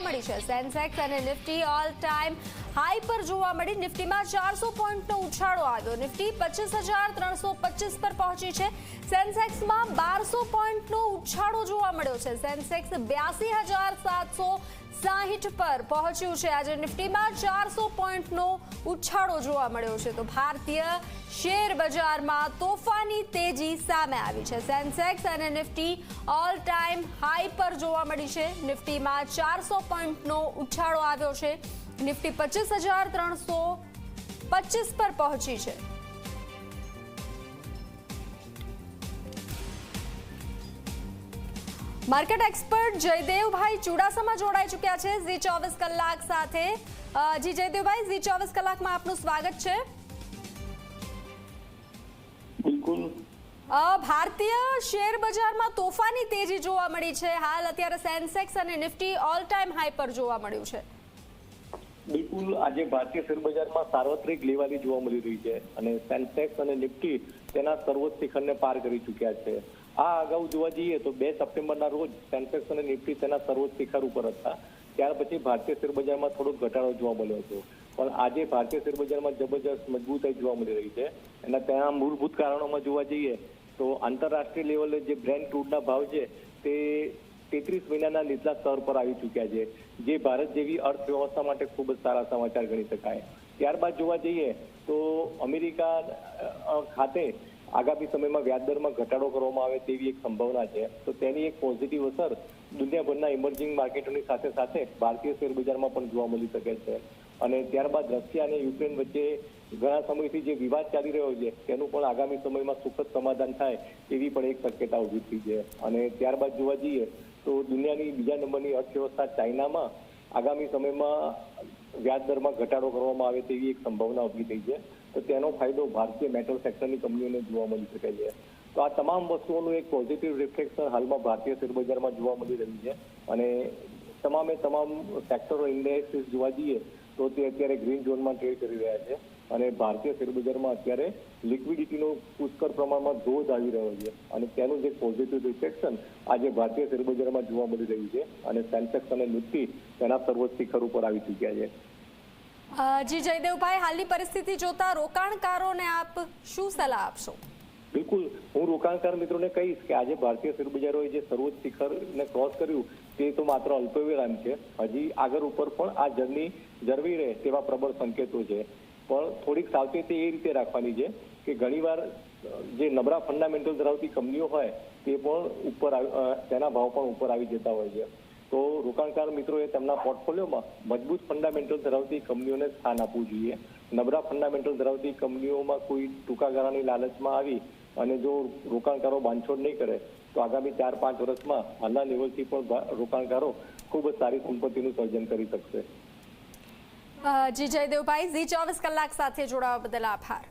મળી છે। સેન્સેક્સ અને નિફ્ટી ઓલ ટાઈમ હાઈ પર જોવા મળી। નિફ્ટીમાં 400 પોઈન્ટનો ઉછાળો આવ્યો। નિફ્ટી 25,325 પર પહોંચી છે। સેન્સેક્સમાં 1200 પોઈન્ટનો ઉછાળો જોવા મળ્યો છે। સેન્સેક્સ 82,760 પર પહોંચ્યું છે। આજે નિફ્ટીમાં 400 પોઈન્ટનો ઉછાળો જોવા મળ્યો છે। તો ભારતીય શેર બજારમાં તોફાની તેજી સામે આવી છે। સેન્સેક્સ અને નિફ્ટી ઓલ ટાઈમ હાઈ પર જોવા મળી છે। નિફ્ટીમાં 400 પોઈન્ટનો ઉછાળો આવ્યો છે। નિફ્ટી 25,325 પર પહોંચી છે। માર્કેટ એક્સપર્ટ જયદેવભાઈ ચુડાસમા જોડાઈ ચૂક્યા છે ઝી 24 કલાક સાથે। જી જયદેવભાઈ, ઝી 24 કલાકમાં આપનું સ્વાગત છે। બિલકુલ। ભારતીય શેર બજારમાં તોફાની તેજી જોવા મળી છે। હાલ અત્યારે સેન્સેક્સ અને નિફ્ટી ઓલ ટાઈમ હાઈ પર જોવા મળ્યું છે। બિલકુલ, આજે ભારતીય શેર બજારમાં સાર્વત્રિક લેવાલી જોવા મળી રહી છે અને સેન્સેક્સ અને નિફ્ટી તેના સર્વોચ્ચ શિખરને પાર કરી ચૂક્યા છે। આ અગાઉ જોવા જઈએ તો 2 સપ્ટેમ્બરના રોજ સેન્સેક્સ અને નિફ્ટી તેના સર્વોચ્ચ શિખર ઉપર હતા। ત્યાર પછી ભારતીય શેર બજારમાં થોડો ઘટાડો જોવા મળ્યો હતો, પણ આજે ભારતીય શેર બજારમાં જબરજસ્ત મજબૂતાઈ જોવા મળી રહી છે। અને તેના મૂળભૂત કારણોમાં જોવા જઈએ તો આંતરરાષ્ટ્રીય લેવલે જે બ્રેન્ટ ક્રૂડના ભાવ છે તે 33 મહિનાના નીચલા સ્તર પર આવી ચૂક્યા છે, જે ભારત જેવી અર્થવ્યવસ્થા માટે ખૂબ જ સારા સમાચાર ગણી શકાય। ત્યારબાદ જોવા જઈએ તો અમેરિકા ખાતે આગામી સમયમાં વ્યાજદરમાં ઘટાડો કરવામાં આવે તેવી એક સંભાવના છે, તો તેની એક પોઝિટિવ અસર દુનિયાભરના ઇમર્જિંગ માર્કેટોની સાથે સાથે ભારતીય શેર બજારમાં પણ જોવા મળી શકે છે। અને ત્યારબાદ રશિયા અને યુક્રેન વચ્ચે ઘણા સમયથી જે વિવાદ ચાલી રહ્યો છે તેનું પણ આગામી સમયમાં સુખદ સમાધાન થાય એવી પણ એક શક્યતા ઊભી થઈ છે। અને ત્યારબાદ જોવા જઈએ તો દુનિયાની બીજા નંબરની અર્થવ્યવસ્થા ચાઇનામાં આગામી સમયમાં વ્યાજદરમાં ઘટાડો કરવામાં આવે તેવી એક સંભાવના ઊભી થઈ છે, તો તેનો ફાયદો ભારતીય મેટલ સેક્ટરની કંપનીઓને જોવા મળી શકે છે। તો આ તમામ વસ્તુઓનું એક પોઝિટિવ રિફ્લેક્શન હાલમાં ભારતીય શેર બજારમાં જોવા મળી રહ્યું છે અને તમામ સેક્ટરો ઇન્ડેક્સ જોવા જઈએ તો તે અત્યારે ગ્રીન ઝોનમાં ટ્રેડ કરી રહ્યા છે અને ભારતીય શેર બજારમાં અત્યારે લિક્વિડિટીનો પુષ્કળ પ્રમાણમાં ધોધ આવી રહ્યો છે અને તેનું જે પોઝિટિવ રિફ્લેક્શન આજે ભારતીય શેર બજારમાં જોવા મળી રહ્યું છે અને સેન્સેક્સ અને નિફ્ટી તેના સર્વોચ્ચ શિખર ઉપર આવી ચૂક્યા છે। જી જયદેવભાઈ, હાલની પરિસ્થિતિ જોતા રોકાણકારોને આપ શું સલાહ આપશો? બિલકુલ, હું રોકાણકાર મિત્રોને કહીશ કે આજે ભારતીય શેર બજારોએ જે સર્વોચ્ચ શિખરને ક્રોસ કર્યું તે તો માત્ર અલ્પવિરામ છે। હજી આગળ ઉપર પણ આ જર્ની જળવી રહે તેવા પ્રબળ સંકેતો છે, પણ થોડીક સાવચેતી એ રીતે રાખવાની છે કે ઘણીવાર જે નબળા ફંડામેન્ટલ ધરાવતી કંપનીઓ હોય તે પણ ઉપર તેના ભાવ પણ ઉપર આવી જતા હોય છે। તો રોકાણકાર મિત્રોએ તેમના પોર્ટફોલિયોમાં મજબૂત ફંડામેન્ટલ ધરાવતી કંપનીઓને સ્થાન આપવું જોઈએ। નબળા ફંડામેન્ટલ ધરાવતી કંપનીઓમાં કોઈ ટૂંકા ગાળાની લાલચમાં આવી અને જો રોકાણકારો બાંધછોડ નહીં કરે તો આગામી 4-5 વર્ષમાં હાલના લેવલથી પણ રોકાણકારો ખૂબ જ સારી સંપત્તિનું સર્જન કરી શકશે। જી જયદેવભાઈ, ઝી 24 કલાક સાથે જોડાવા બદલ આભાર।